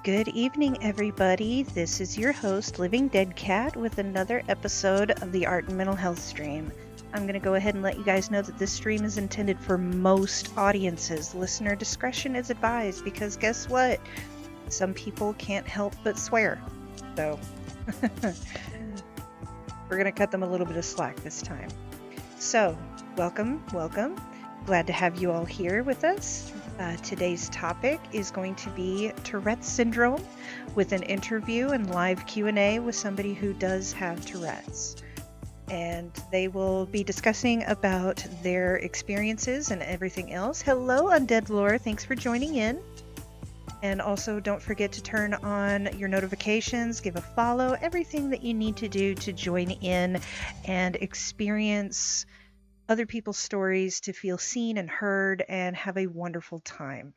Good evening, everybody. This is your host, Living Dead Cat, with another episode of the Art and Mental Health stream. I'm going to go ahead and let you guys know that this stream is intended for most audiences. Listener discretion is advised because guess what? Some people can't help but swear. So, we're going to cut them a little bit of slack this time. So, welcome. Glad to have you all here with us. Today's topic is going to be Tourette syndrome, with an interview and live Q&A with somebody who does have Tourette's. And they will be discussing about their experiences and everything else. Hello, Undead Lore. Thanks for joining in. And also, don't forget to turn on your notifications, give a follow, everything that you need to do to join in and experience other people's stories, to feel seen and heard and have a wonderful time.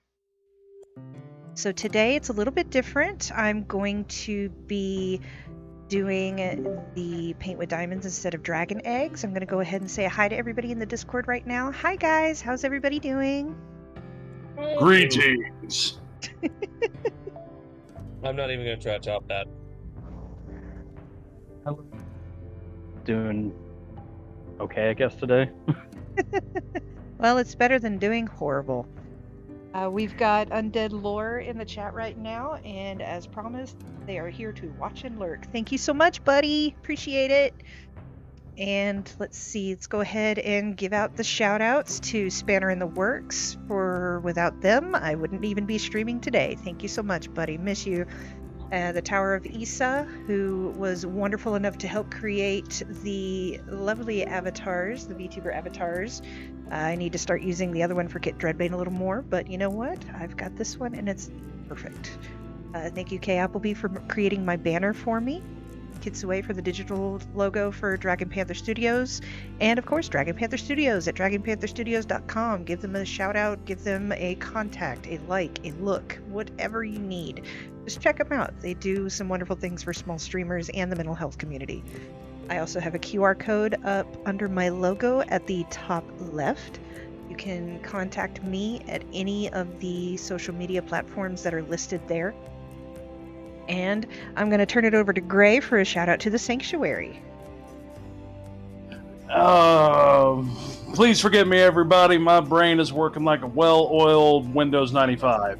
So today it's a little bit different. I'm going to be doing the paint with diamonds instead of dragon eggs. I'm going to go ahead and say hi to everybody in the Discord right now. Hi guys, how's everybody doing? Greetings. I'm not even going to try to top that. Doing okay, I guess, today. Well, it's better than doing horrible. We've got Undead Lore in the chat right now, and as promised, they are here to watch and lurk. Thank you so much, buddy. Appreciate it. And let's see, let's go ahead and give out the shout outs to Spanner in the Works. For without them, I wouldn't even be streaming today. Thank you so much, buddy. Miss you. The Tower of Isa, who was wonderful enough to help create the lovely avatars, the VTuber avatars. I need to start using the other one for Kit Dreadbane a little more, but you know what? I've got this one and it's perfect. Thank you, Kay Appleby, for creating my banner for me. Kitsue for the digital logo for Dragon Panther Studios. And of course, Dragon Panther Studios at dragonpantherstudios.com. Give them a shout out, give them a contact, a like, a look, whatever you need. Just check them out. They do some wonderful things for small streamers and the mental health community. I also have a QR code up under my logo at the top left. You can contact me at any of the social media platforms that are listed there. And I'm going to turn it over to Gray for a shout out to the Sanctuary. Please forgive me, everybody. My brain is working like a well-oiled Windows 95.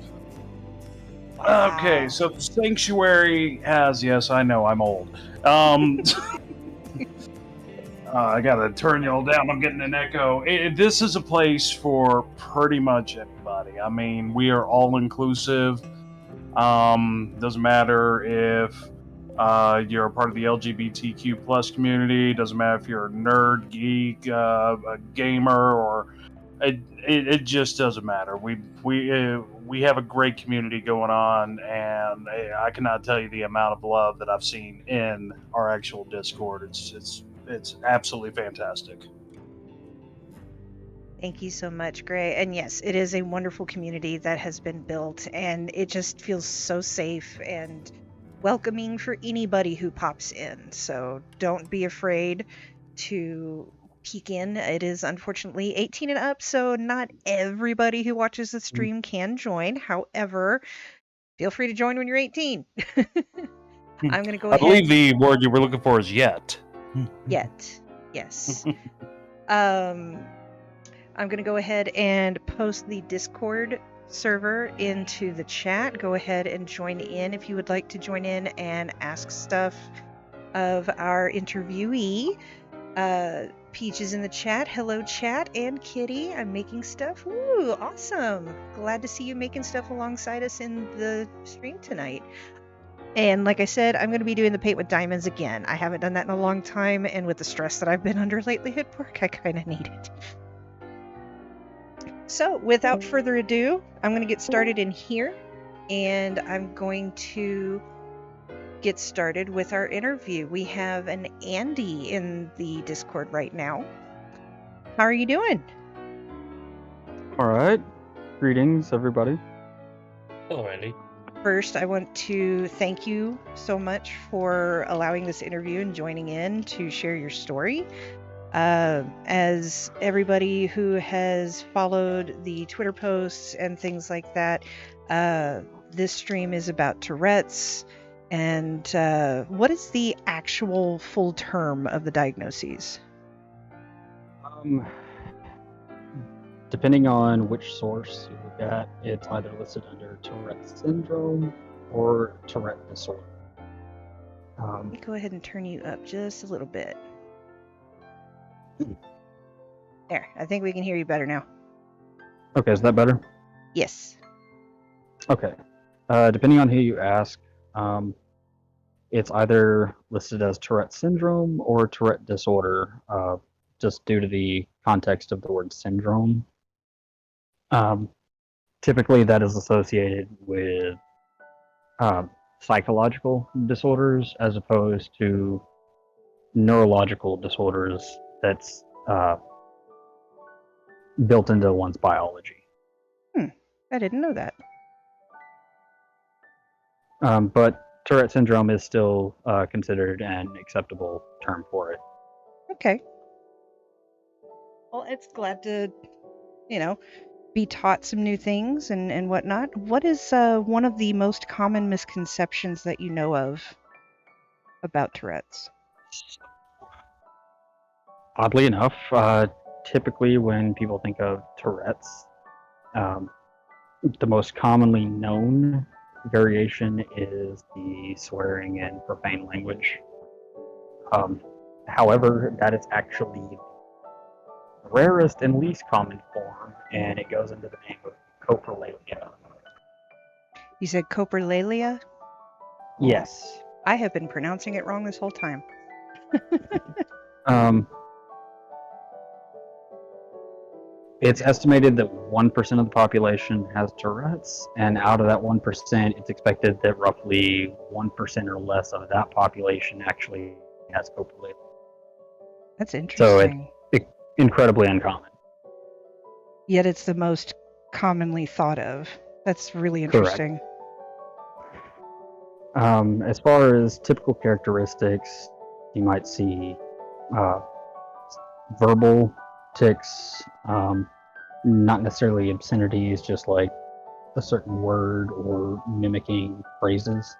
Wow. Okay, so the Sanctuary has, yes, I know, I'm old. I gotta turn y'all down. I'm getting an echo. This is a place for pretty much everybody. I mean, we are all inclusive. Doesn't matter if you're a part of the LGBTQ plus community. Doesn't matter if you're a nerd, geek, a gamer, or it just doesn't matter. We have a great community going on, and I cannot tell you the amount of love that I've seen in our actual Discord. It's absolutely fantastic. Thank you so much, Gray. And yes, it is a wonderful community that has been built, and it just feels so safe and welcoming for anybody who pops in. So don't be afraid to peek in. It is unfortunately 18 and up, so not everybody who watches the stream can join. However, feel free to join when you're 18. I'm going to go ahead. I believe the word you were looking for is yet. Yet. Yes. I'm going to go ahead and post the Discord server into the chat. Go ahead and join in if you would like to join in and ask stuff of our interviewee. Peach is in the chat. Hello, chat. And Kitty, I'm making stuff. Ooh, awesome. Glad to see you making stuff alongside us in the stream tonight. And like I said, I'm going to be doing the paint with diamonds again. I haven't done that in a long time, and with the stress that I've been under lately at work, I kind of need it. So, without further ado, I'm going to get started in here, and I'm going to get started with our interview. We have an Andy in the Discord right now. How are you doing? All right. Greetings, everybody. Hello, Andy. First, I want to thank you so much for allowing this interview and joining in to share your story. As everybody who has followed the Twitter posts and things like that, this stream is about Tourette's, and what is the actual full term of the diagnoses? Depending on which source you look at, it's either listed under Tourette syndrome or Tourette disorder. Let me go ahead and turn you up just a little bit. There, I think we can hear you better now. Okay, is that better? Yes. Okay. Depending on who you ask, it's either listed as Tourette syndrome or Tourette disorder, just due to the context of the word syndrome. Typically, that is associated with psychological disorders as opposed to neurological disorders that's built into one's biology. I didn't know that. But Tourette syndrome is still considered an acceptable term for it. Okay. Well, it's glad to, be taught some new things and whatnot. What is one of the most common misconceptions that you know of about Tourette's? Oddly enough, typically when people think of Tourette's, the most commonly known variation is the swearing and profane language. However, that is actually the rarest and least common form, and it goes under the name of coprolalia. You said coprolalia? Yes. I have been pronouncing it wrong this whole time. It's estimated that 1% of the population has Tourette's, and out of that 1%, it's expected that roughly 1% or less of that population actually has coprolalia. That's interesting. So it's incredibly uncommon. Yet it's the most commonly thought of. That's really interesting. Correct. As far as typical characteristics, you might see verbal tics, not necessarily obscenities, just like a certain word or mimicking phrases.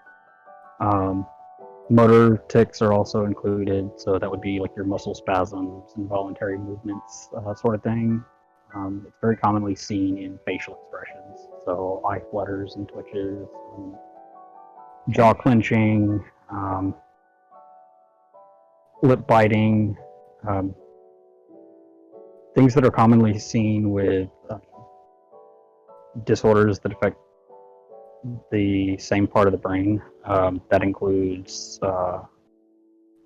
Motor tics are also included, so that would be like your muscle spasms, involuntary movements, sort of thing. It's very commonly seen in facial expressions, so eye flutters and twitches, jaw clenching, lip biting, things that are commonly seen with disorders that affect the same part of the brain. That includes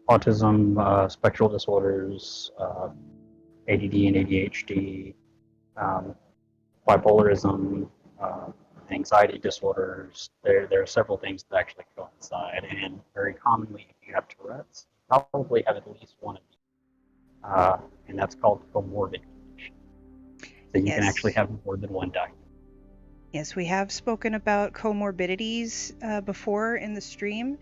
autism, spectral disorders, ADD and ADHD, bipolarism, anxiety disorders. There are several things that actually coincide, and very commonly, if you have Tourette's, you probably have at least one of these, and that's called comorbid condition. So you can actually have more than one diagnosis. Yes, we have spoken about comorbidities before in the stream.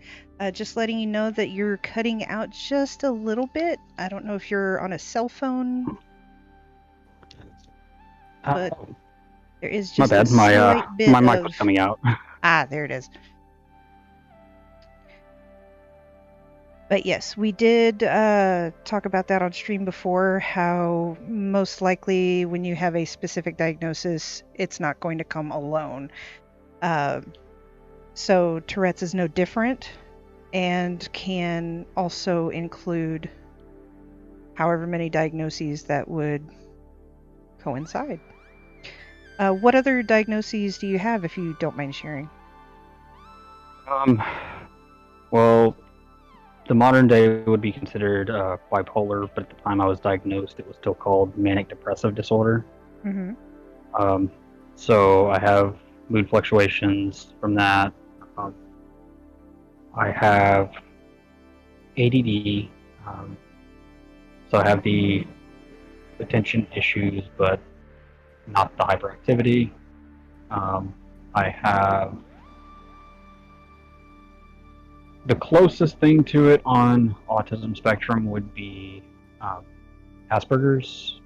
Just letting you know that you're cutting out just a little bit. I don't know if you're on a cell phone, but there is just my bad. a slight bit my mic was coming out. There it is. But yes, we did talk about that on stream before, how most likely when you have a specific diagnosis, it's not going to come alone. So Tourette's is no different and can also include however many diagnoses that would coincide. What other diagnoses do you have, if you don't mind sharing? Well, the modern day would be considered bipolar, but at the time I was diagnosed, it was still called manic depressive disorder. Mm-hmm. So I have mood fluctuations from that. I have ADD. So I have the attention issues, but not the hyperactivity. I have the closest thing to it on autism spectrum would be Asperger's,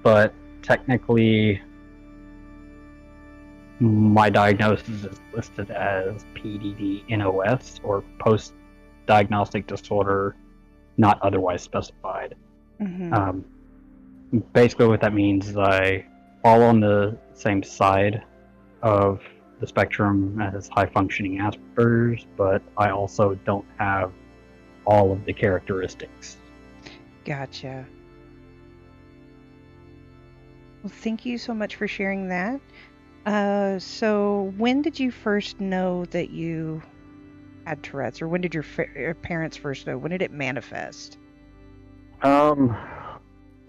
but technically My diagnosis is listed as PDD-NOS, or post-diagnostic disorder not otherwise specified. Mm-hmm. Basically what that means is I fall on the same side of the spectrum as high-functioning Asperger's, but I also don't have all of the characteristics. Gotcha. Well, thank you so much for sharing that. So when did you first know that you had Tourette's, or when did your parents first know? When did it manifest? Well,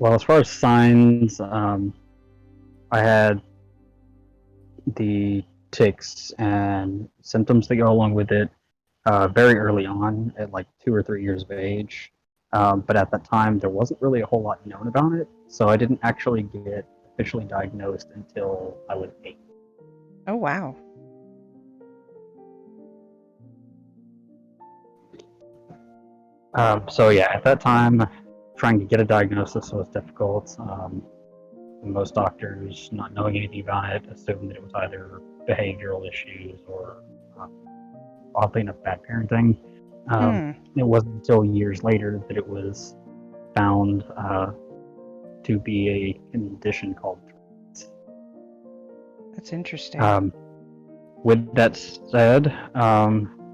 as far as signs, I had the tics and symptoms that go along with it very early on, at like 2 or 3 years of age. But at that time, there wasn't really a whole lot known about it, so I didn't actually get officially diagnosed until I was 8. Oh, wow. So yeah, at that time, trying to get a diagnosis was difficult. Most doctors, not knowing anything about it, assumed that it was either behavioral issues or, oddly enough, bad parenting. It wasn't until years later that it was found to be a condition called Tourette. That's interesting. With that said,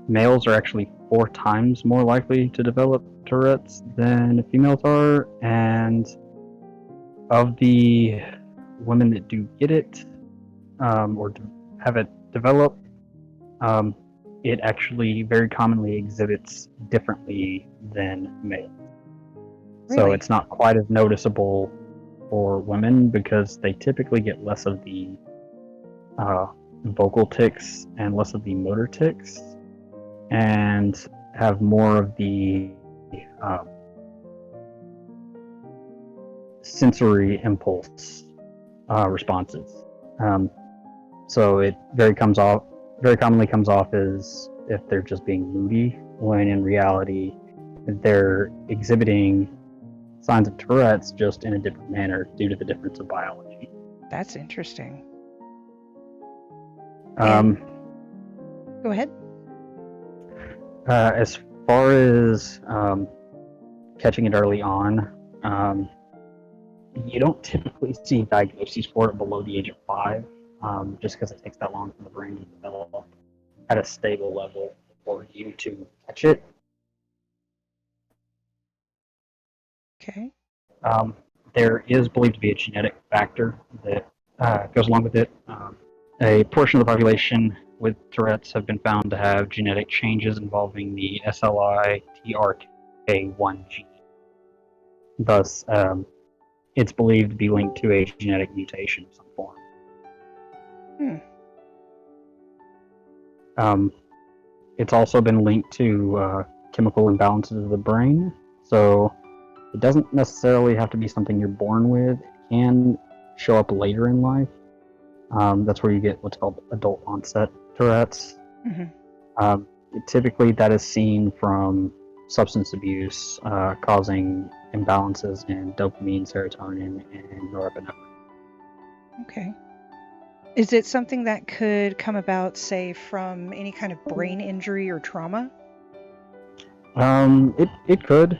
males are actually 4 times more likely to develop Tourette's than females are, and of the women that do get it, or have it develop, it actually very commonly exhibits differently than males. So Really? it's not quite as noticeable for women because they typically get less of the vocal tics and less of the motor tics, and have more of the sensory impulse responses. So it very commonly comes off as if they're just being moody, when in reality they're exhibiting signs of Tourette's, just in a different manner due to the difference of biology. That's interesting. Um, Go ahead. As far as catching it early on, you don't typically see diagnoses for it below the age of 5, just because it takes that long for the brain to develop at a stable level for you to catch it. Okay. There is believed to be a genetic factor that goes along with it. A portion of the population with Tourette's have been found to have genetic changes involving the SLI-TRK1 gene. Thus, it's believed to be linked to a genetic mutation of some form. It's also been linked to chemical imbalances of the brain, so it doesn't necessarily have to be something you're born with. It can show up later in life. That's where you get what's called adult onset Tourette's. Mm-hmm. Typically, that is seen from substance abuse causing imbalances in dopamine, serotonin, and norepinephrine. Okay. Is it something that could come about, say, from any kind of brain injury or trauma? It could,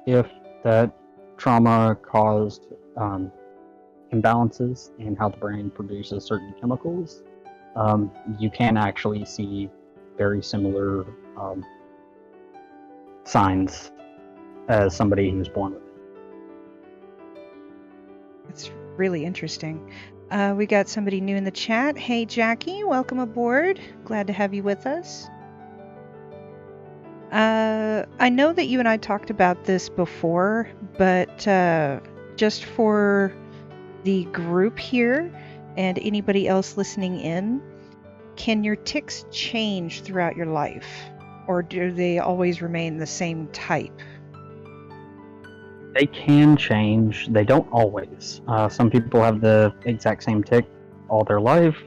if that trauma caused imbalances in how the brain produces certain chemicals. You can actually see very similar signs as somebody who's born with it. It's really interesting. We got somebody new in the chat. Hey, Jackie, welcome aboard. Glad to have you with us. I know that you and I talked about this before, but just for the group here and anybody else listening in, can your tics change throughout your life, or do they always remain the same type? They can change. They don't always. Some people have the exact same tic all their life.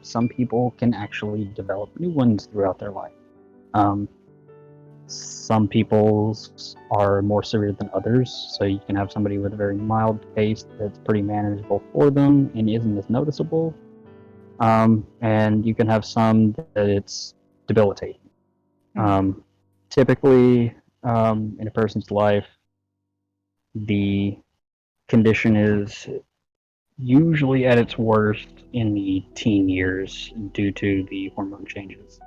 Some people can actually develop new ones throughout their life. Some people's are more severe than others, so you can have somebody with a very mild case that's pretty manageable for them and isn't as noticeable. and you can have some that it's debilitating. Typically, in a person's life, the condition is usually at its worst in the teen years due to the hormone changes.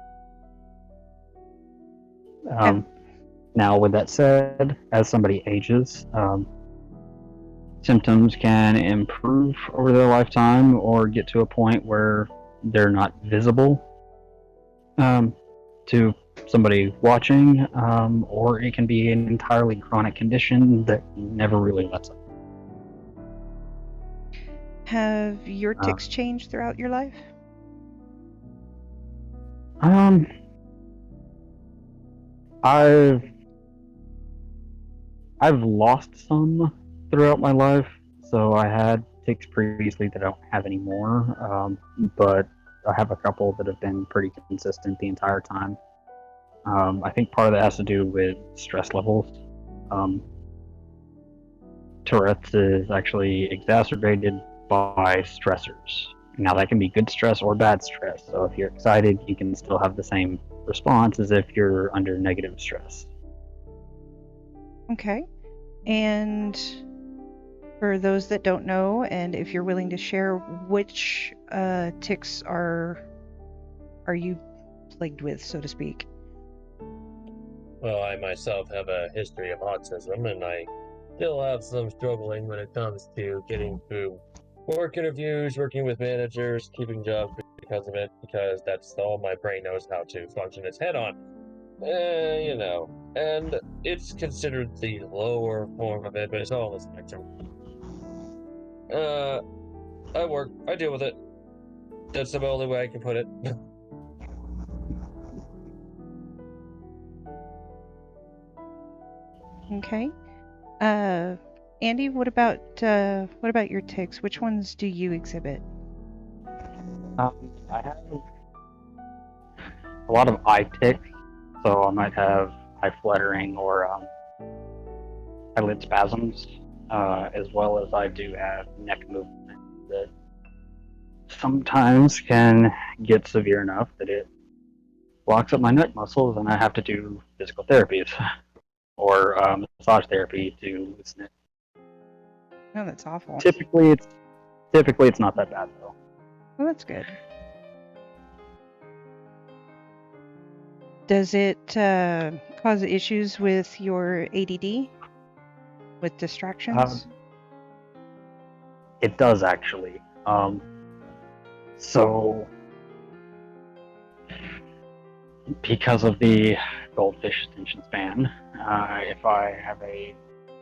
Now, with that said, as somebody ages, symptoms can improve over their lifetime or get to a point where they're not visible to somebody watching, or it can be an entirely chronic condition that never really lets up. Have your tics changed throughout your life? I've lost some throughout my life, so I had tics previously that I don't have anymore, but I have a couple that have been pretty consistent the entire time. I think part of that has to do with stress levels. Tourette's is actually exacerbated by stressors. Now, that can be good stress or bad stress, so if you're excited, you can still have the same response as if you're under negative stress. Okay. And for those that don't know, and if you're willing to share, which tics are you plagued with, so to speak? Well, I myself have a history of autism, and I still have some struggling when it comes to getting through work interviews, working with managers, keeping jobs because of it, because that's all my brain knows how to function its head on. And it's considered the lower form of it, but it's all on the spectrum. I deal with it. That's the only way I can put it. Okay. Andy, what about your tics? Which ones do you exhibit? I have a lot of eye tics, so I might have eye fluttering or eyelid spasms, as well as I do have neck movement that sometimes can get severe enough that it blocks up my neck muscles, and I have to do physical therapies or massage therapy to loosen it. Oh, that's awful. Typically, it's not that bad though. Well, that's good. Does it cause issues with your ADD? With distractions? It does actually. So, because of the goldfish attention span, if I have a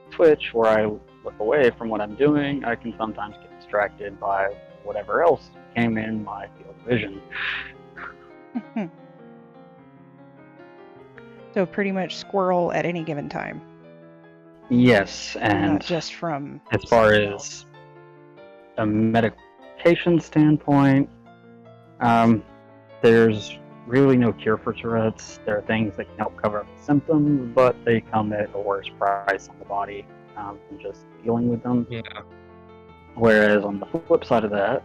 twitch where I look away from what I'm doing, I can sometimes get distracted by whatever else came in my field of vision. So pretty much squirrel at any given time. Yes, and not just from as far as a medication standpoint, there's really no cure for Tourette's. There are things that can help cover up the symptoms, but they come at a worse price on the body than just dealing with them. Yeah. Whereas on the flip side of that,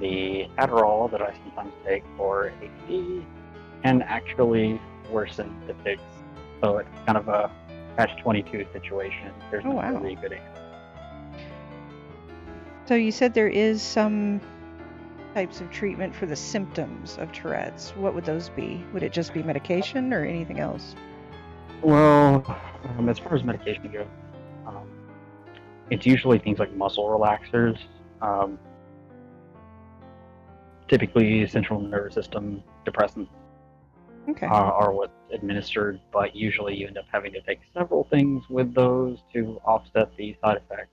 the Adderall that I sometimes take for ADD can actually worsen the tics. So it's kind of a catch-22 situation. There's no really good answer. So you said there is some types of treatment for the symptoms of Tourette's. What would those be? Would it just be medication or anything else? Well, as far as medication goes, it's usually things like muscle relaxers. Typically, central nervous system depressants are what's administered, but usually you end up having to take several things with those to offset the side effects.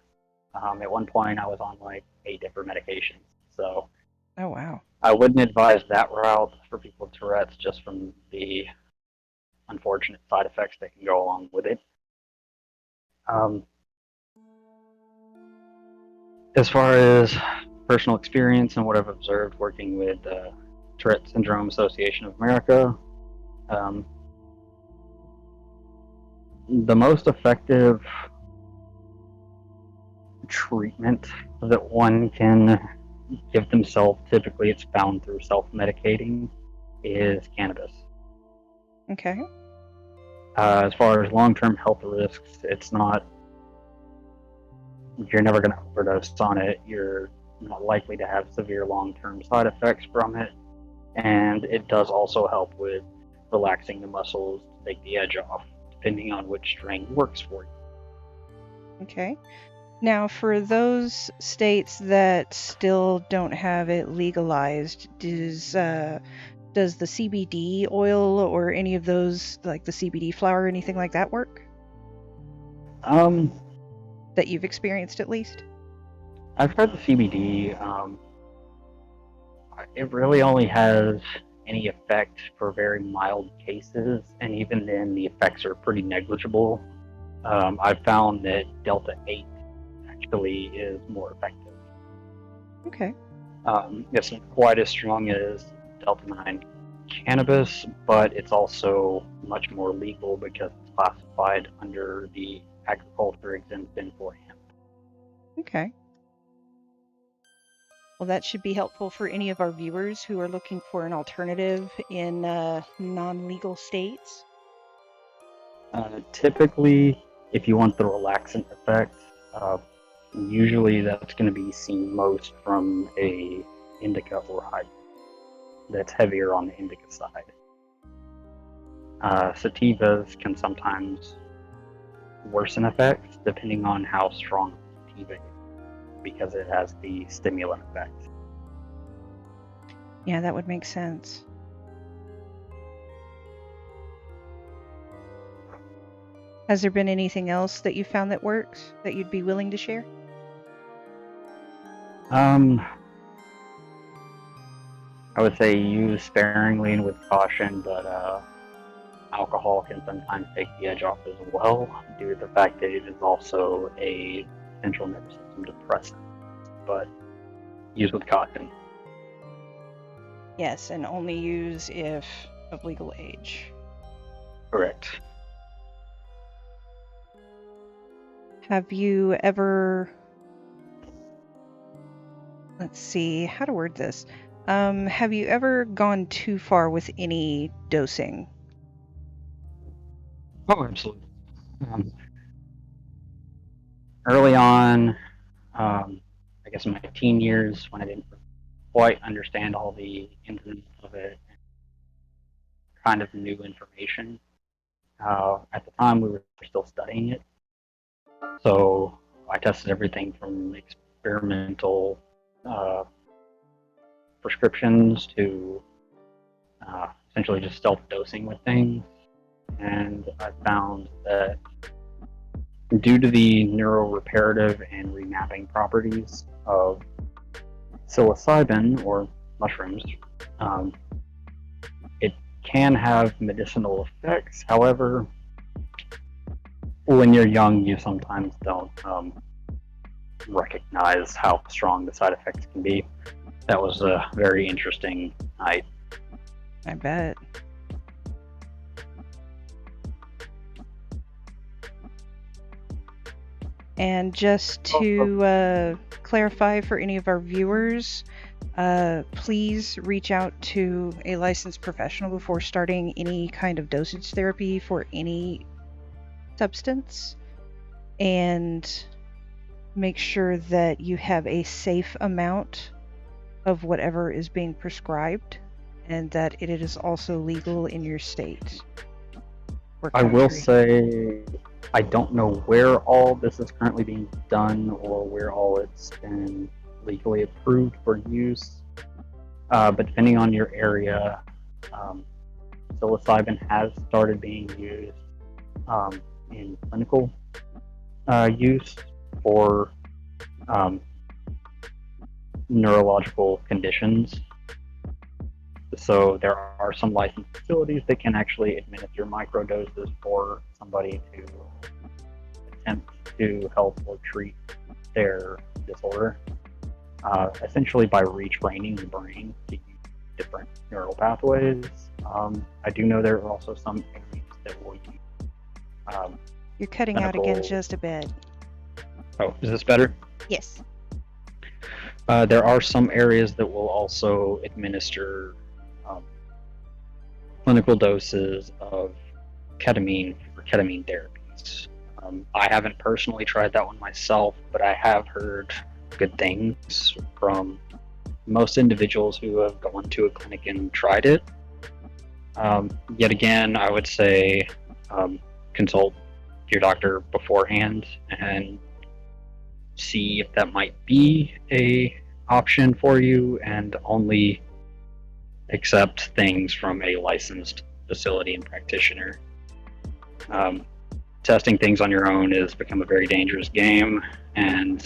At one point, I was on like 8 different medications, so oh wow, I wouldn't advise that route for people with Tourette's just from the unfortunate side effects that can go along with it. As far as personal experience and what I've observed working with Tourette Syndrome Association of America, the most effective treatment that one can give themselves, typically it's found through self-medicating, is cannabis. Okay. As far as long-term health risks, it's not, you're never going to overdose on it. You're not likely to have severe long-term side effects from it. And it does also help with relaxing the muscles to take the edge off, depending on which strain works for you. Okay. Now, for those states that still don't have it legalized, does the CBD oil or any of those, like the CBD flower or anything like that, work? That you've experienced, at least? I've tried the CBD. It really only has any effect for very mild cases, and even then, the effects are pretty negligible. I've found that Delta 8 actually is more effective. Okay. It's not quite as strong as Delta 9 cannabis, but it's also much more legal because it's classified under the agriculture exemption for hemp. Okay. Well, that should be helpful for any of our viewers who are looking for an alternative in non-legal states. Typically, if you want the relaxant effect, usually that's going to be seen most from a indica or hybrid that's heavier on the indica side. Sativas can sometimes worsen effects depending on how strong the sativa is, because it has the stimulant effect. Yeah, that would make sense. Has there been anything else that you found that works that you'd be willing to share? I would say use sparingly and with caution, but alcohol can sometimes take the edge off as well, due to the fact that it is also a central nervous system depressant. But use with caution. Yes, and only use if of legal age. Correct. Have you ever... Let's see, how to word this. Have you ever gone too far with any dosing? Oh, absolutely. Early on, I guess in my teen years, when I didn't quite understand all the ins and outs of it, kind of new information. At the time, we were still studying it, so I tested everything from experimental prescriptions to essentially just self-dosing with things, and I found that due to the neuroreparative and remapping properties of psilocybin or mushrooms, it can have medicinal effects. However, when you're young, you sometimes don't recognize how strong the side effects can be. That was a very interesting night. I bet. And just to clarify for any of our viewers, please reach out to a licensed professional before starting any kind of dosage therapy for any substance, and make sure that you have a safe amount of whatever is being prescribed, and that it is also legal in your state or I will country. say I don't know where all this is currently being done or where all it's been legally approved for use. But depending on your area, psilocybin has started being used in clinical use for neurological conditions. So there are some licensed facilities that can actually administer microdoses for somebody to attempt to help or treat their disorder, essentially by retraining the brain to use different neural pathways. I do know there are also some areas that will use You're cutting out again just a bit. Oh, is this better? Yes. There are some areas that will also administer clinical doses of ketamine for ketamine therapies. I haven't personally tried that one myself, but I have heard good things from most individuals who have gone to a clinic and tried it. Yet again, I would say consult your doctor beforehand and see if that might be a option for you, and only accept things from a licensed facility and practitioner. Testing things on your own has become a very dangerous game, and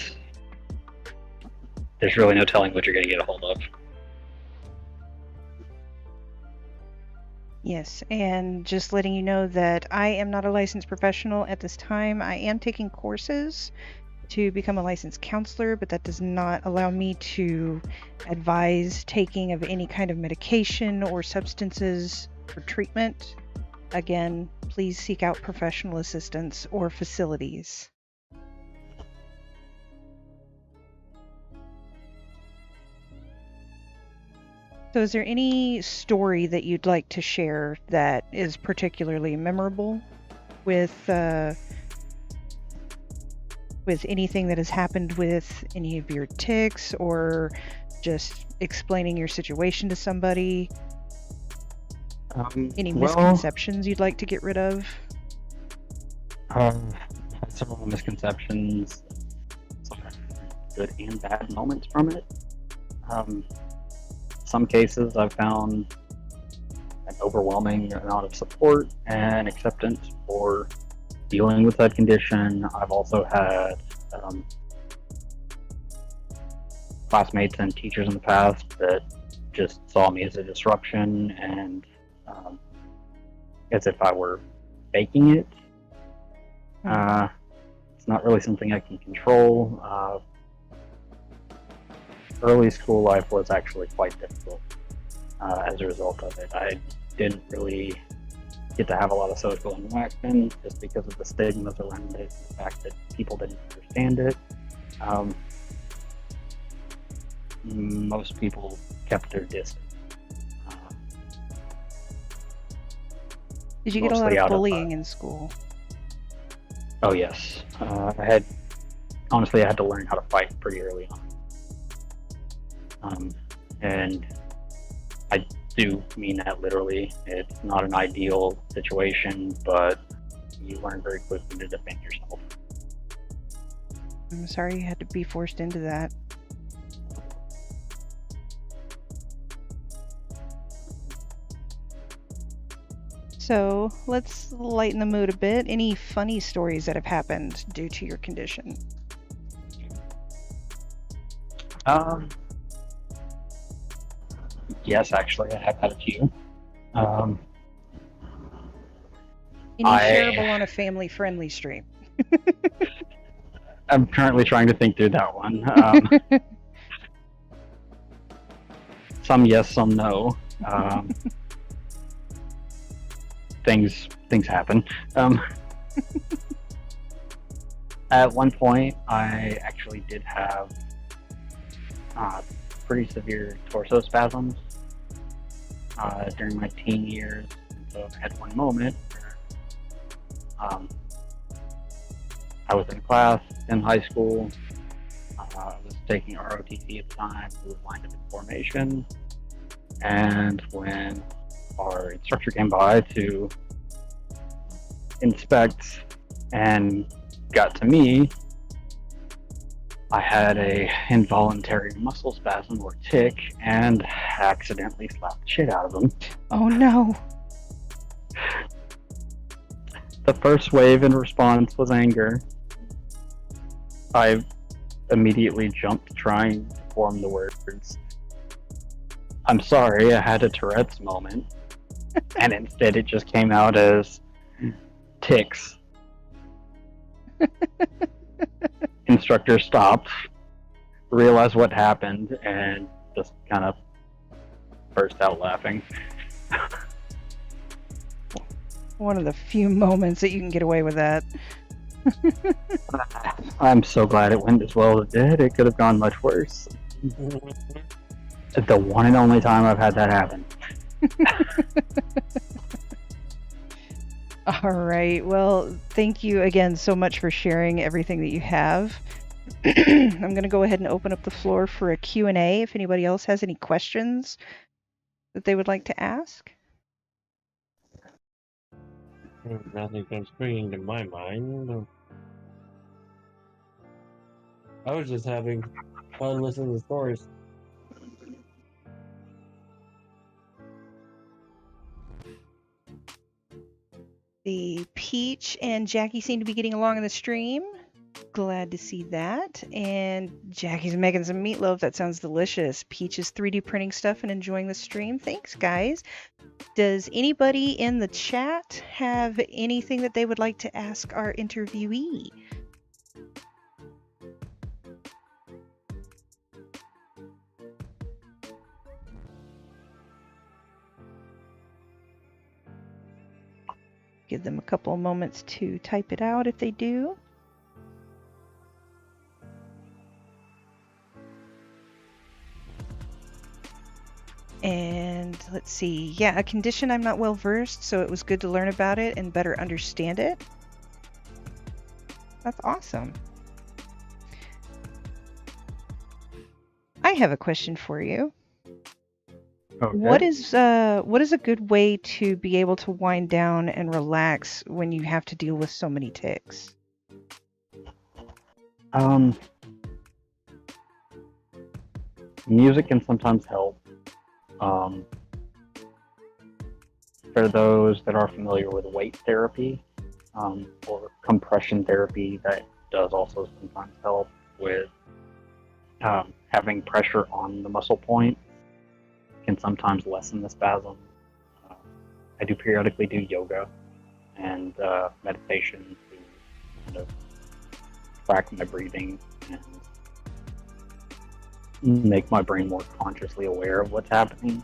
there's really no telling what you're going to get a hold of. Yes, and just letting you know that I am not a licensed professional at this time. I am taking courses to become a licensed counselor, but that does not allow me to advise taking of any kind of medication or substances for treatment. Again, please seek out professional assistance or facilities. So is there any story that you'd like to share that is particularly memorable with anything that has happened with any of your tics, or just explaining your situation to somebody? Any misconceptions you'd like to get rid of? Had several misconceptions, some good and bad moments from it. Some cases I've found an overwhelming amount of support and acceptance for dealing with that condition. I've also had classmates and teachers in the past that just saw me as a disruption and as if I were faking it. It's not really something I can control. Early school life was actually quite difficult as a result of it. I didn't really get to have a lot of social interaction just because of the stigmas around it, the fact that people didn't understand it. Most people kept their distance. Did you get a lot of bullying in school? Oh yes. I had to learn how to fight pretty early on. And I do mean that literally. It's not an ideal situation, but you learn very quickly to defend yourself. I'm sorry you had to be forced into that. So let's lighten the mood a bit. Any funny stories that have happened due to your condition? Yes, actually, I have had a few. Any shareable on a family-friendly stream? I'm currently trying to think through that one. Some yes, some no. Things happen. At one point, I actually did have pretty severe torso spasms during my teen years. So I had one moment where I was in class in high school. I was taking ROTC at the time. We were lined up in formation, and when our instructor came by to inspect and got to me, I had a involuntary muscle spasm or tic and accidentally slapped the shit out of him. Oh no. The first wave in response was anger. I immediately jumped trying to form the words, "I'm sorry, I had a Tourette's moment." And instead it just came out as tics. Instructor stopped, realized what happened, and just kind of burst out laughing. One of the few moments that you can get away with that. I'm so glad it went as well as it did. It could have gone much worse. It's the one and only time I've had that happen. All right. Well, thank you again so much for sharing everything that you have. I'm going to go ahead and open up the floor for a Q&A if anybody else has any questions that they would like to ask. Nothing comes springing to my mind. I was just having fun listening to stories. The Peach and Jackie seem to be getting along in the stream. Glad to see that. And Jackie's making some meatloaf. That sounds delicious. Peach is 3D printing stuff and enjoying the stream. Thanks, guys. Does anybody in the chat have anything that they would like to ask our interviewee? Give them a couple of moments to type it out if they do. And let's see. Yeah, a condition I'm not well versed, so it was good to learn about it and better understand it. That's awesome. I have a question for you. Okay. What is a good way to be able to wind down and relax when you have to deal with so many ticks? Music can sometimes help. For those that are familiar with weight therapy or compression therapy, that does also sometimes help with having pressure on the muscle point. Can sometimes lessen the spasm. I do periodically do yoga and meditation to kind of track my breathing and make my brain more consciously aware of what's happening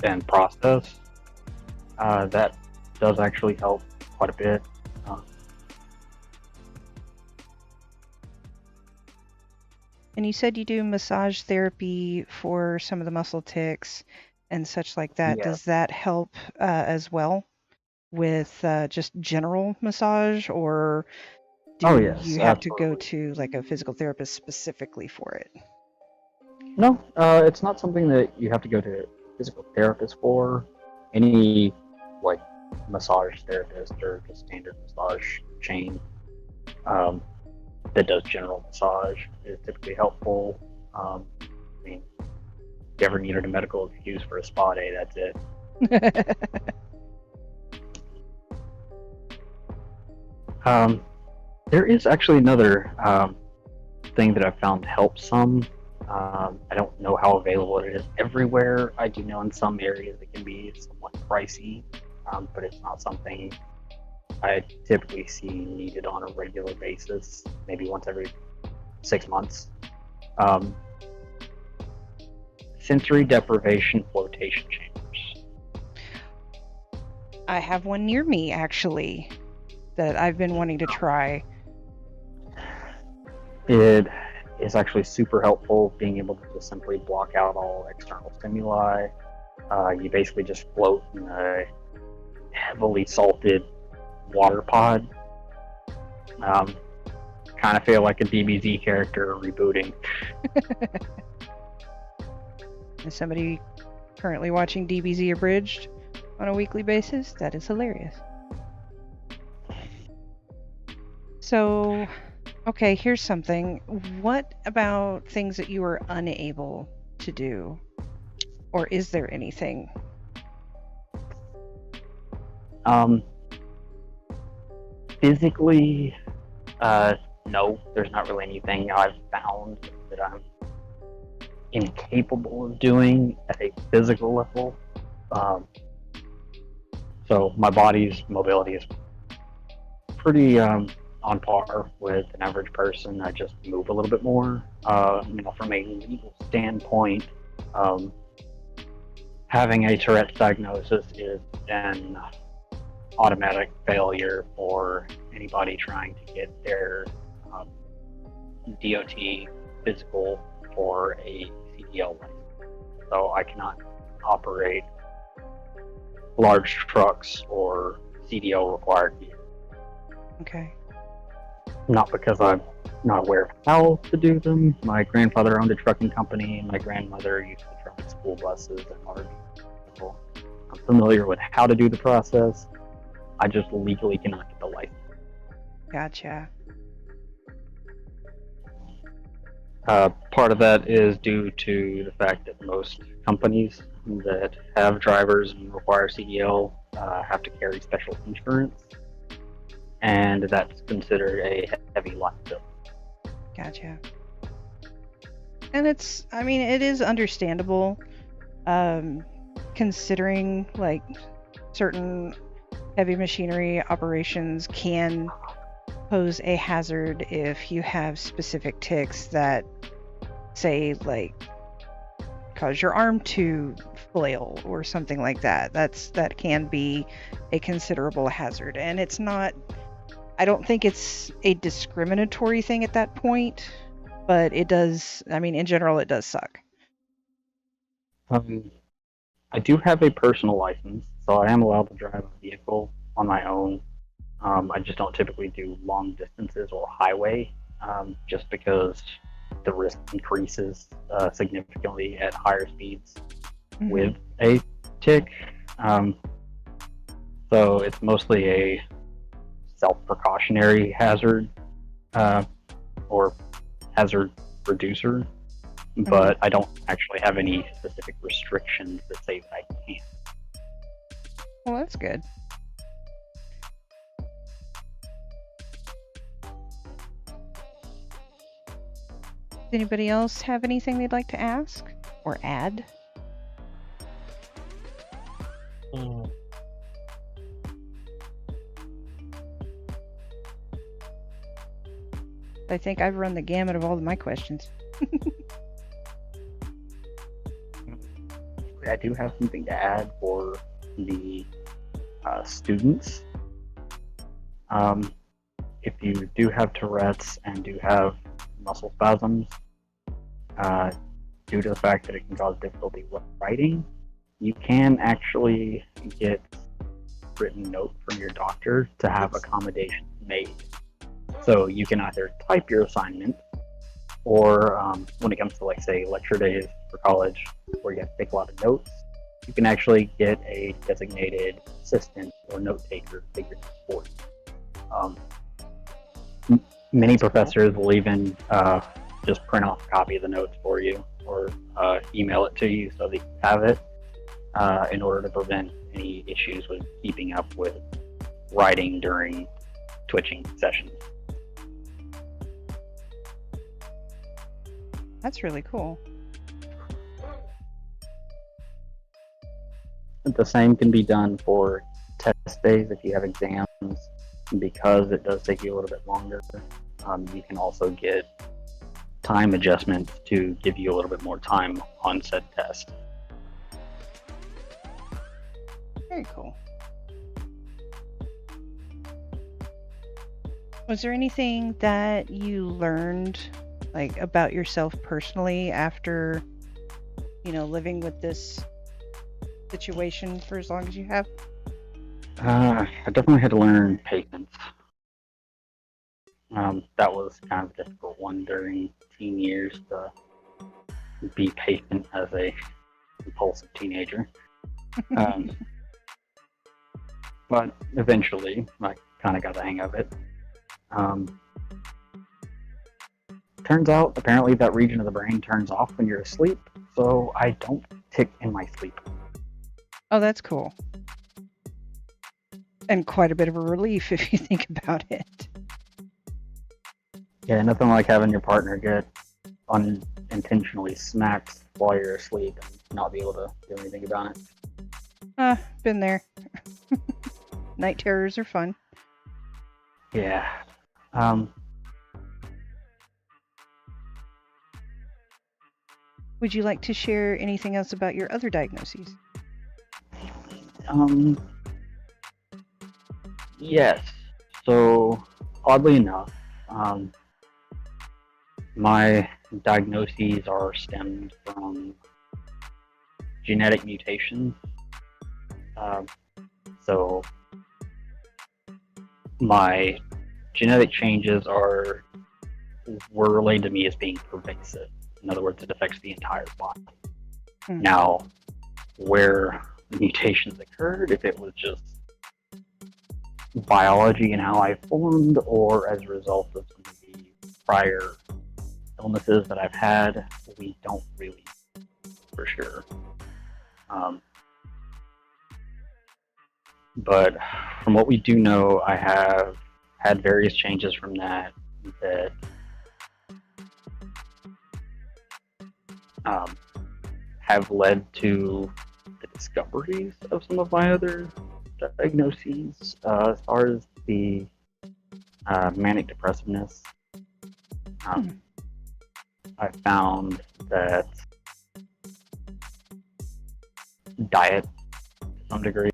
and process. That does actually help quite a bit. And you said you do massage therapy for some of the muscle tics and such like that. Yeah. Does that help as well with just general massage, or do yes, you have to go absolutely. to like a physical therapist specifically for it? No, it's not something that you have to go to a physical therapist for. Any like massage therapist or just standard massage chain that does general massage is typically helpful. I mean, if you ever needed a medical excuse for a spa day, that's it. There is actually another thing that I've found helps some. I don't know how available it is everywhere. I do know in some areas it can be somewhat pricey, but it's not something I typically see needed on a regular basis, maybe once every 6 months. Sensory deprivation flotation chambers. I have one near me actually that I've been wanting to try. It is actually super helpful, being able to just simply block out all external stimuli. You basically just float in a heavily salted water pod. Kind of feel like a DBZ character rebooting. Is somebody currently watching DBZ Abridged on a weekly basis? That is hilarious. So, okay, here's something. What about things that you are unable to do? Or is there anything? Physically, no, there's not really anything I've found that I'm incapable of doing at a physical level. So my body's mobility is pretty on par with an average person. I just move a little bit more. From a legal standpoint, having a Tourette's diagnosis is an automatic failure for anybody trying to get their DOT physical for a CDL license. So I cannot operate large trucks or CDL required vehicles. Okay. Not because I'm not aware of how to do them. My grandfather owned a trucking company, and my grandmother used to drive school buses and RVs. So I'm familiar with how to do the process. I just legally cannot get the license. Gotcha. Part of that is due to the fact that most companies that have drivers and require CDL have to carry special insurance, and that's considered a heavy liability. Gotcha. And it is understandable, considering like certain heavy machinery operations can pose a hazard if you have specific ticks that say like cause your arm to flail or something like that. That can be a considerable hazard, and I don't think it's a discriminatory thing at that point, but it does, in general it does suck. I do have a personal license, so I am allowed to drive a vehicle on my own. I just don't typically do long distances or highway, just because the risk increases significantly at higher speeds with a tick. So it's mostly a self-precautionary hazard or hazard reducer, but I don't actually have any specific restrictions that say that I can't. Well, that's good. Does anybody else have anything they'd like to ask or add? I think I've run the gamut of all of my questions. I do have something to add for the students. If you do have Tourette's and do have muscle spasms, due to the fact that it can cause difficulty with writing, you can actually get a written note from your doctor to have accommodations made. So you can either type your assignment, or when it comes to, like, say, lecture days for college, where you have to take a lot of notes, you can actually get a designated assistant or note taker to take your notes for you. Many professors will even just print off a copy of the notes for you, or email it to you so that you have it, in order to prevent any issues with keeping up with writing during twitching sessions. That's really cool. The same can be done for test days if you have exams. Because it does take you a little bit longer, you can also get time adjustments to give you a little bit more time on said test. Very cool. Was there anything that you learned, like, about yourself personally after, living with this situation for as long as you have? I definitely had to learn patience. That was kind of a difficult one during teen years, to be patient as a impulsive teenager. But eventually, I kind of got the hang of it. Turns out, apparently, that region of the brain turns off when you're asleep, so I don't tick in my sleep. Oh, that's cool. And quite a bit of a relief if you think about it. Yeah, nothing like having your partner get unintentionally smacked while you're asleep and not be able to do anything about it. Been there. Night terrors are fun. Yeah. Would you like to share anything else about your other diagnoses? Yes. So, oddly enough, my diagnoses are stemmed from genetic mutations. So my genetic changes were relayed to me as being pervasive. In other words, it affects the entire body. Now, where the mutations occurred, if it was just biology and how I formed, or as a result of some of the prior illnesses that I've had, we don't really for sure. But from what we do know, I have had various changes from that have led to the discoveries of some of my other diagnoses. As far as the manic depressiveness, I found that diet, to some degree,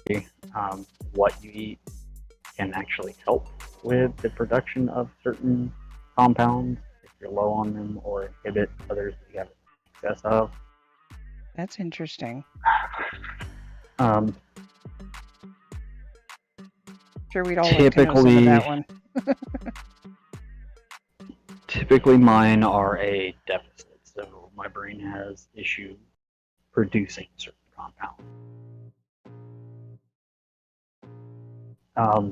what you eat can actually help with the production of certain compounds if you're low on them, or inhibit others that you have excess of. That's interesting. Sure, we'd all like to know some of that one. Typically, mine are a deficit, so my brain has issue producing certain compounds. As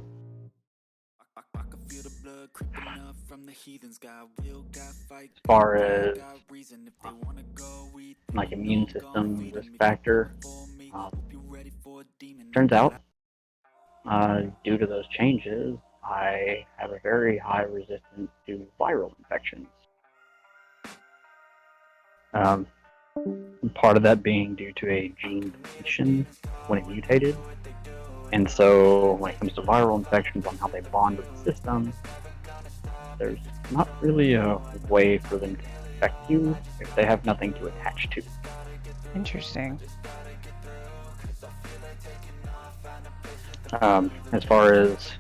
far as like immune system risk factor, turns out due to those changes, I have a very high resistance to viral infections. Part of that being due to a gene deletion when it mutated. And so when it comes to viral infections on how they bond with the system, there's not really a way for them to infect you if they have nothing to attach to. Interesting. As far as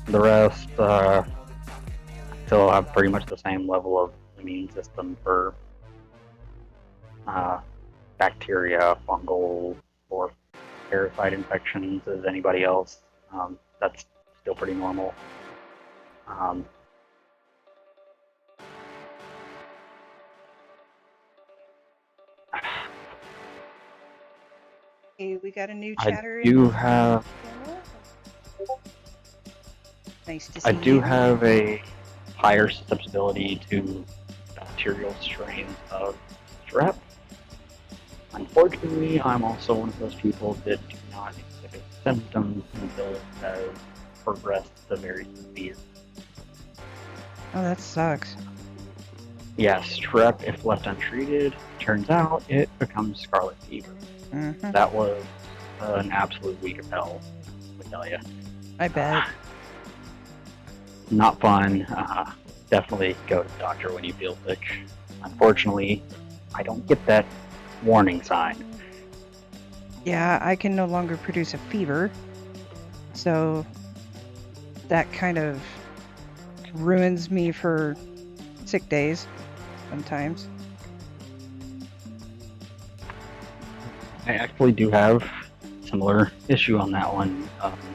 the rest, I still have pretty much the same level of immune system for bacteria, fungal, or parasite infections as anybody else. That's still pretty normal. Hey, we got a new chatter. I do have. Nice to see I do you. have a higher susceptibility to bacterial strains of Tourette. Unfortunately, I'm also one of those people that do not exhibit symptoms until it has progressed to very severe. Oh, that sucks. Yes, Tourette, if left untreated, turns out it becomes scarlet fever. Mm-hmm. That was an absolute week of hell, I tell you. I bet. Not fun. Definitely go to the doctor when you feel sick. Unfortunately, I don't get that warning sign. Yeah, I can no longer produce a fever, so that kind of ruins me for sick days sometimes. I actually do have a similar issue on that one.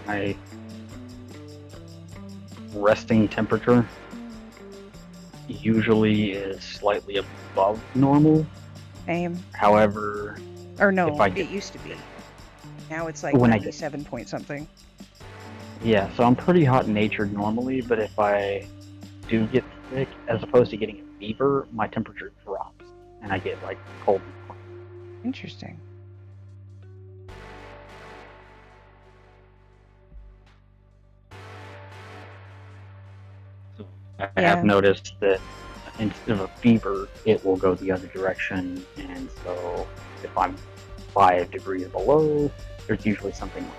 My resting temperature usually is slightly above normal. Same. However, Or no, if I get, it used to be. Now it's like when 97 point something. Yeah, so I'm pretty hot-natured normally, but if I do get sick, as opposed to getting a fever, my temperature drops, and I get like cold. Interesting. I have noticed that instead of a fever, it will go the other direction, and so if I'm 5 degrees below, there's usually something wrong.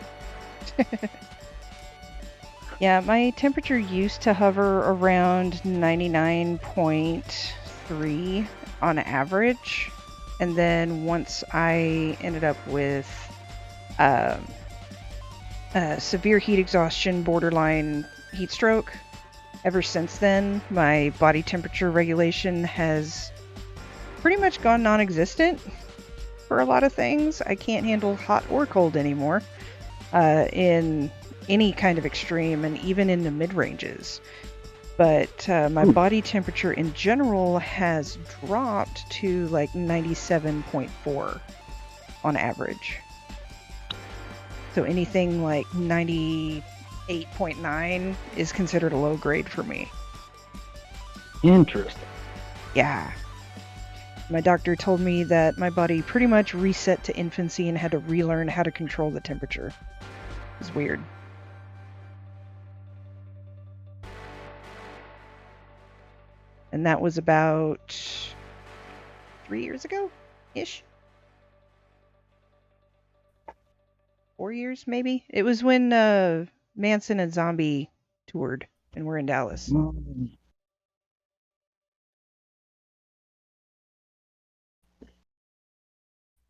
Yeah, my temperature used to hover around 99.3 on average, and then once I ended up with severe heat exhaustion, borderline heat stroke, Ever since then, my body temperature regulation has pretty much gone non-existent for a lot of things. I can't handle hot or cold anymore in any kind of extreme, and even in the mid-ranges. But my body temperature in general has dropped to like 97.4 on average. So anything like 98.9 is considered a low grade for me. Interesting. Yeah. My doctor told me that my body pretty much reset to infancy and had to relearn how to control the temperature. It's weird. And that was about 3 years ago-ish. 4 years, maybe? It was when Manson and Zombie toured, and we're in Dallas.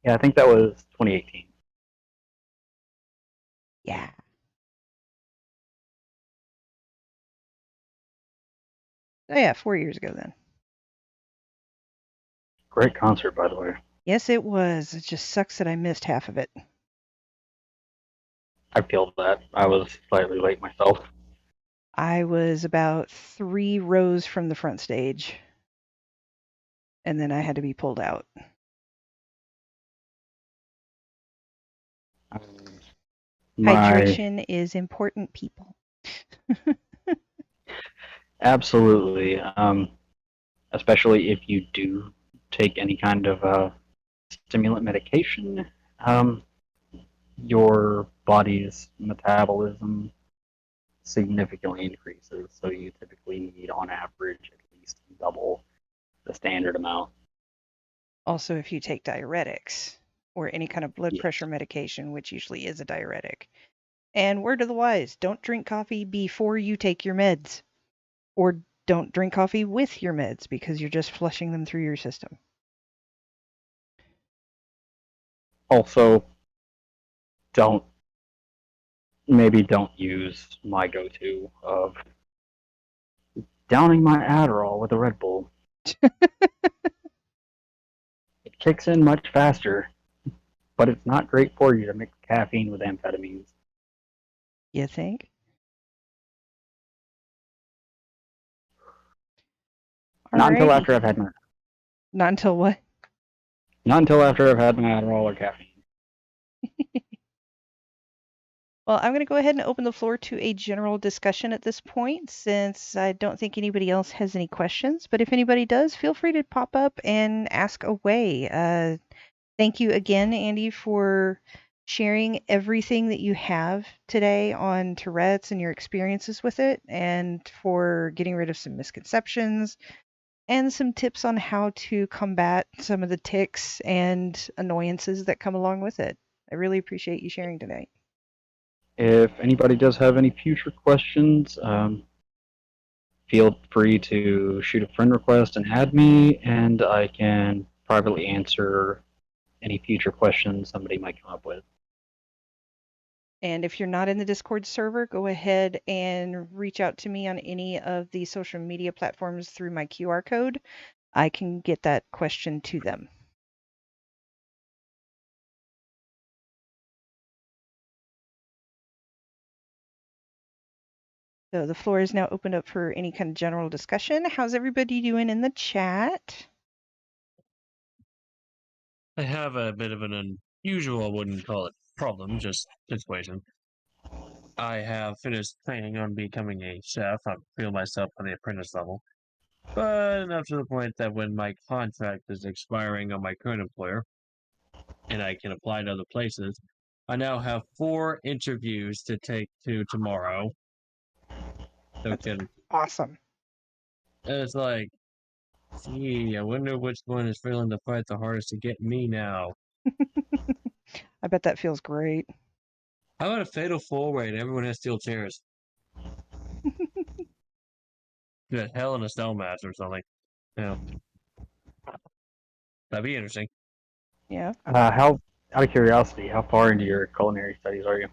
Yeah, I think that was 2018. Yeah. Oh yeah, 4 years ago then. Great concert, by the way. Yes, it was. It just sucks that I missed half of it. I feel that. I was slightly late myself. I was about 3 rows from the front stage, and then I had to be pulled out. Hydration is important, people. Absolutely. Especially if you do take any kind of stimulant medication, your body's metabolism significantly increases. So you typically need, on average, at least double the standard amount. Also, if you take diuretics or any kind of blood pressure medication, which usually is a diuretic. And word of the wise, don't drink coffee before you take your meds. Or don't drink coffee with your meds because you're just flushing them through your system. Also, don't use my go-to of downing my Adderall with a Red Bull. It kicks in much faster, but it's not great for you to mix caffeine with amphetamines. You think? Not until after I've had my... Not until what? Not until after I've had my Adderall or caffeine. Well, I'm going to go ahead and open the floor to a general discussion at this point, since I don't think anybody else has any questions. But if anybody does, feel free to pop up and ask away. Thank you again, Andy, for sharing everything that you have today on Tourette's and your experiences with it, and for getting rid of some misconceptions and some tips on how to combat some of the tics and annoyances that come along with it. I really appreciate you sharing tonight. If anybody does have any future questions, feel free to shoot a friend request and add me, and I can privately answer any future questions somebody might come up with. And if you're not in the Discord server, go ahead and reach out to me on any of the social media platforms through my QR code. I can get that question to them. So the floor is now opened up for any kind of general discussion. How's everybody doing in the chat? I have a bit of an unusual, I wouldn't call it problem, just situation. I have finished planning on becoming a chef. I feel myself on the apprentice level. But enough to the point that when my contract is expiring on my current employer, and I can apply to other places, I now have 4 interviews to take to tomorrow. That's awesome. And it's like, gee, I wonder which one is feeling the fight the hardest to get me now. I bet that feels great. How about a fatal 4-way and everyone has steel chairs? The Hell in a Cell match or something. Yeah. That'd be interesting. Yeah. Out of curiosity, how far into your culinary studies are you?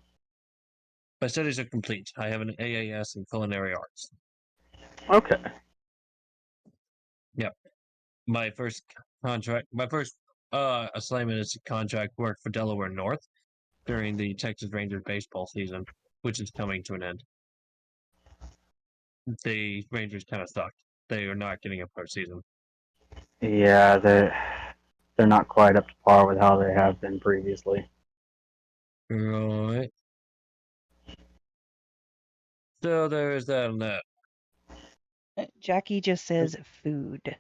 My studies are complete. I have an AAS in culinary arts. Okay. Yep. My first assignment is contract work for Delaware North during the Texas Rangers baseball season, which is coming to an end. The Rangers kind of sucked. They are not getting a postseason. Yeah, they're not quite up to par with how they have been previously. Right. So there is that on that. Jackie just says food.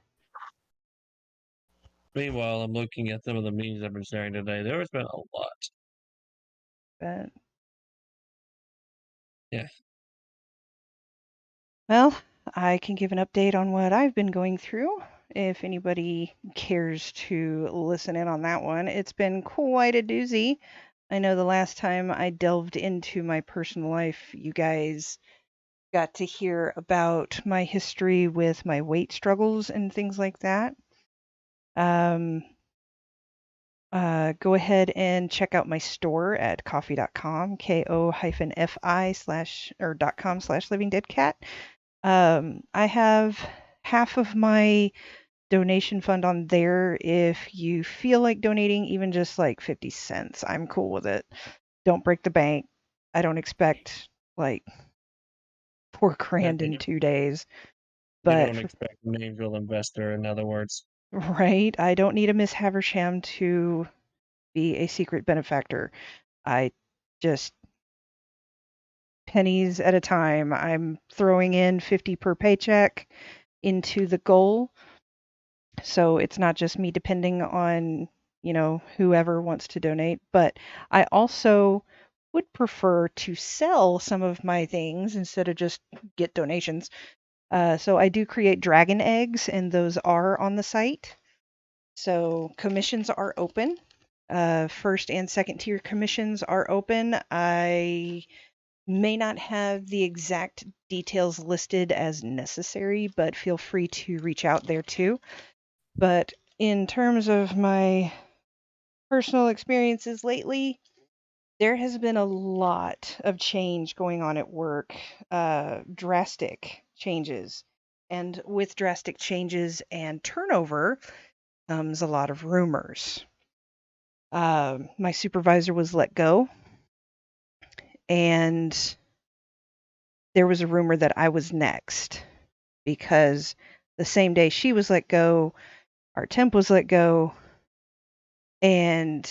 Meanwhile, I'm looking at some of the memes I've been sharing today. There has been a lot. But Yeah. well, I can give an update on what I've been going through. If anybody cares to listen in on that one, it's been quite a doozy. I know the last time I delved into my personal life, you guys got to hear about my history with my weight struggles and things like that. Go ahead and check out my store at ko-fi.com, ko-fi/livingdeadcat. I have half of my donation fund on there. If you feel like donating even just like 50 cents, I'm cool with it. Don't break the bank. I don't expect like $4,000 in 2 days. You But don't expect an angel investor, in other words. right, I don't need a Miss Haversham to be a secret benefactor. I just pennies at a time. I'm throwing in 50 per paycheck into the goal. So it's not just me depending on, whoever wants to donate, but I also would prefer to sell some of my things instead of just get donations. So I do create dragon eggs, and those are on the site. So commissions are open. First and second tier commissions are open. I may not have the exact details listed as necessary, but feel free to reach out there too. But in terms of my personal experiences lately, there has been a lot of change going on at work, drastic changes. And with drastic changes and turnover comes a lot of rumors. My supervisor was let go, and there was a rumor that I was next because the same day she was let go, our temp was let go, and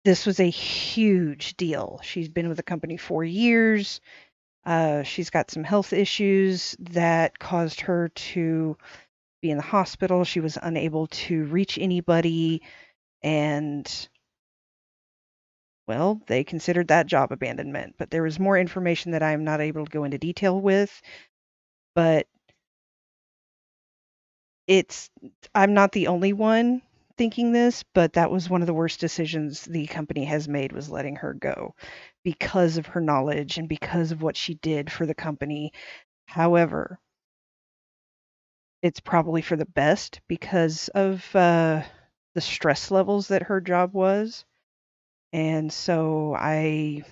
this was a huge deal. She's been with the company 4 years. She's got some health issues that caused her to be in the hospital. She was unable to reach anybody, and well, they considered that job abandonment. But there was more information that I'm not able to go into detail with. But I'm not the only one thinking this, but that was one of the worst decisions the company has made, was letting her go because of her knowledge and because of what she did for the company. However, it's probably for the best because of the stress levels that her job was. And so I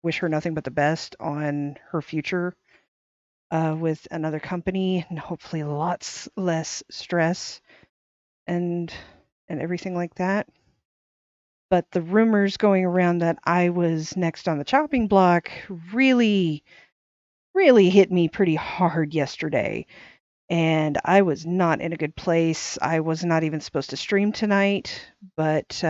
wish her nothing but the best on her future with another company, and hopefully lots less stress and everything like that. But the rumors going around that I was next on the chopping block really, really hit me pretty hard yesterday. And I was not in a good place. I was not even supposed to stream tonight, but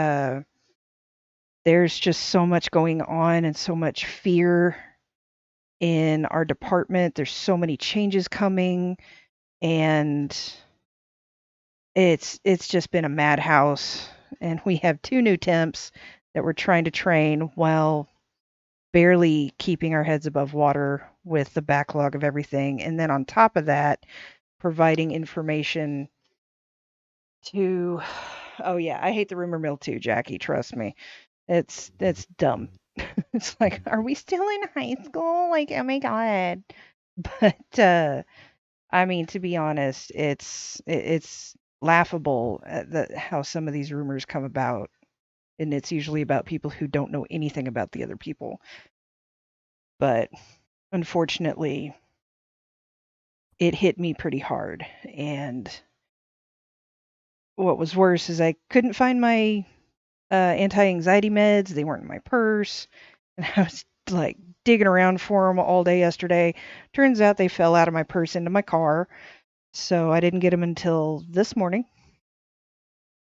there's just so much going on and so much fear in our department. There's so many changes coming, and it's just been a madhouse. And we have 2 new temps that we're trying to train while barely keeping our heads above water with the backlog of everything. And then on top of that, providing information to oh yeah, I hate the rumor mill too, Jackie, trust me. It's dumb. It's like, are we still in high school? Like, oh my god. But I mean, to be honest, it's laughable at how some of these rumors come about, and it's usually about people who don't know anything about the other people. But unfortunately, it hit me pretty hard. And what was worse is I couldn't find my anti-anxiety meds. They weren't in my purse. And I was like digging around for them all day yesterday. Turns out they fell out of my purse into my car. So I didn't get them until this morning.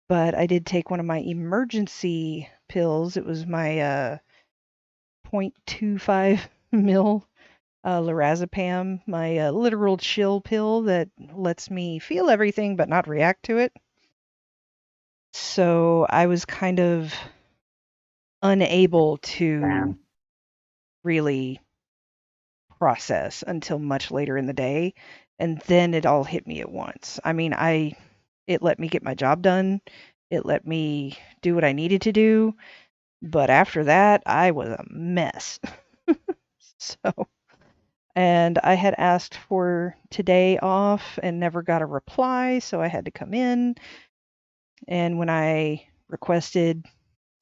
But I did take one of my emergency pills. It was my 0.25 mil lorazepam, my literal chill pill that lets me feel everything but not react to it. So I was kind of unable to Man. really process until much later in the day, and then it all hit me at once. I mean, it let me get my job done. It let me do what I needed to do, but after that, I was a mess. So, and I had asked for today off and never got a reply, so I had to come in. And when I requested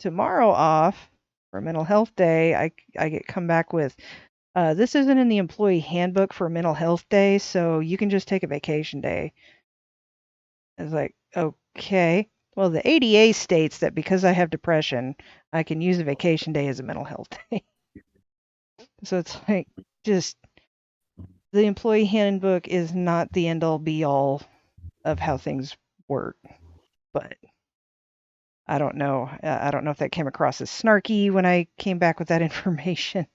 tomorrow off for mental health day, I get come back with, this isn't in the employee handbook for a mental health day, so you can just take a vacation day. I was like, okay. Well, the ADA states that because I have depression, I can use a vacation day as a mental health day. So it's like, just the employee handbook is not the end all be all of how things work. But I don't know. I don't know if that came across as snarky when I came back with that information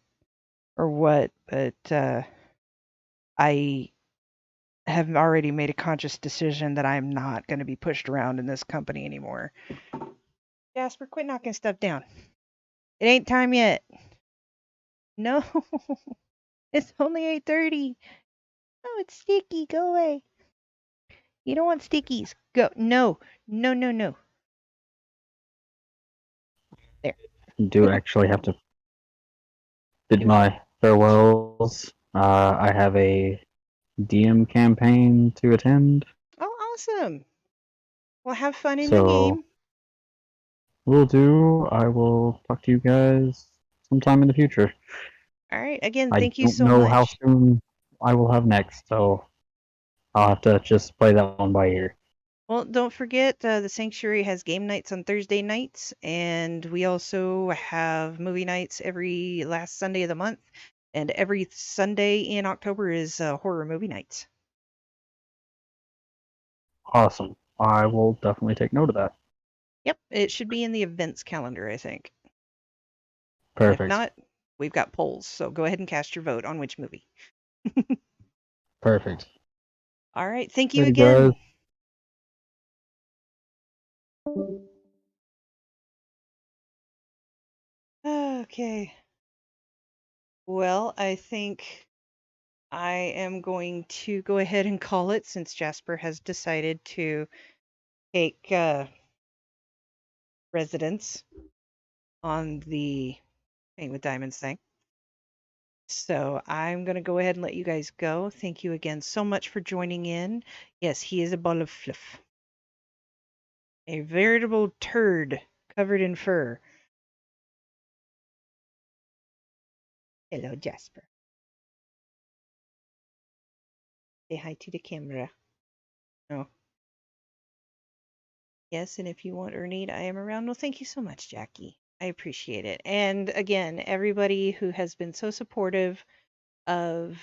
or what, but I have already made a conscious decision that I'm not going to be pushed around in this company anymore. Jasper, quit knocking stuff down. It ain't time yet. No, it's only 8:30. Oh, it's sticky. Go away. You don't want stickies. Go. No, no, no, no. There. I do actually have to bid my farewells. I have a DM campaign to attend, Oh, awesome. Well, have fun in the so game. will do. I will talk to you guys sometime in the future. All right. Again, I thank you don't so know how much. soon I will have next, so I'll have to just play that one by ear. Well, don't forget, the Sanctuary has game nights on Thursday nights, and we also have movie nights every last Sunday of the month, and every Sunday in October is horror movie nights. Awesome. I will definitely take note of that. Yep, it should be in the events calendar, I think. If Perfect. not, we've got polls, so go ahead and cast your vote on which movie. Perfect. All right, thank you Alrighty, guys. again. Okay. Well, I think I am going to go ahead and call it since Jasper has decided to take residence on the Paint with Diamonds thing. So I'm going to go ahead and let you guys go. Thank you again so much for joining in. Yes, he is a ball of fluff. A veritable turd covered in fur. Hello, Jasper. Say hi to the camera. Oh. Yes, and if you want or need, I am around. Well, thank you so much, Jackie. I appreciate it. And again, everybody who has been so supportive of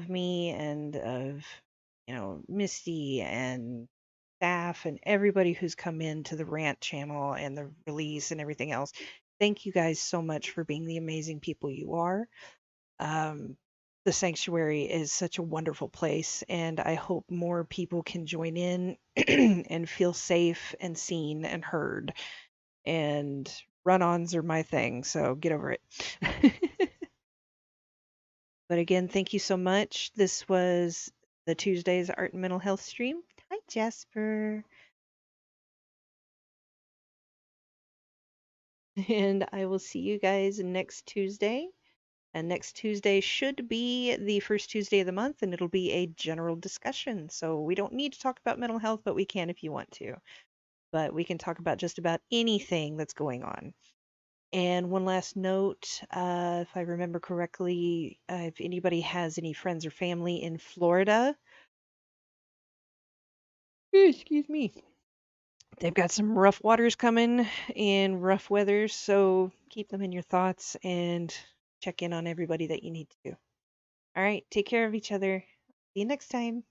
me and of Misty and staff and everybody who's come into the rant channel and the release and everything else. Thank you guys so much for being the amazing people you are. The sanctuary is such a wonderful place, and I hope more people can join in and feel safe and seen and heard. And run-ons are my thing, so get over it. But again, thank you so much. This was the Tuesday's Art and Mental Health stream. Hi, Jasper. And I will see you guys next Tuesday. And next Tuesday should be the first Tuesday of the month, and it'll be a general discussion. So we don't need to talk about mental health, but we can if you want to. But we can talk about just about anything that's going on. And one last note, if I remember correctly, if anybody has any friends or family in Florida, excuse me, they've got some rough waters coming and rough weather, so keep them in your thoughts and check in on everybody that you need to. All right, take care of each other. See you next time.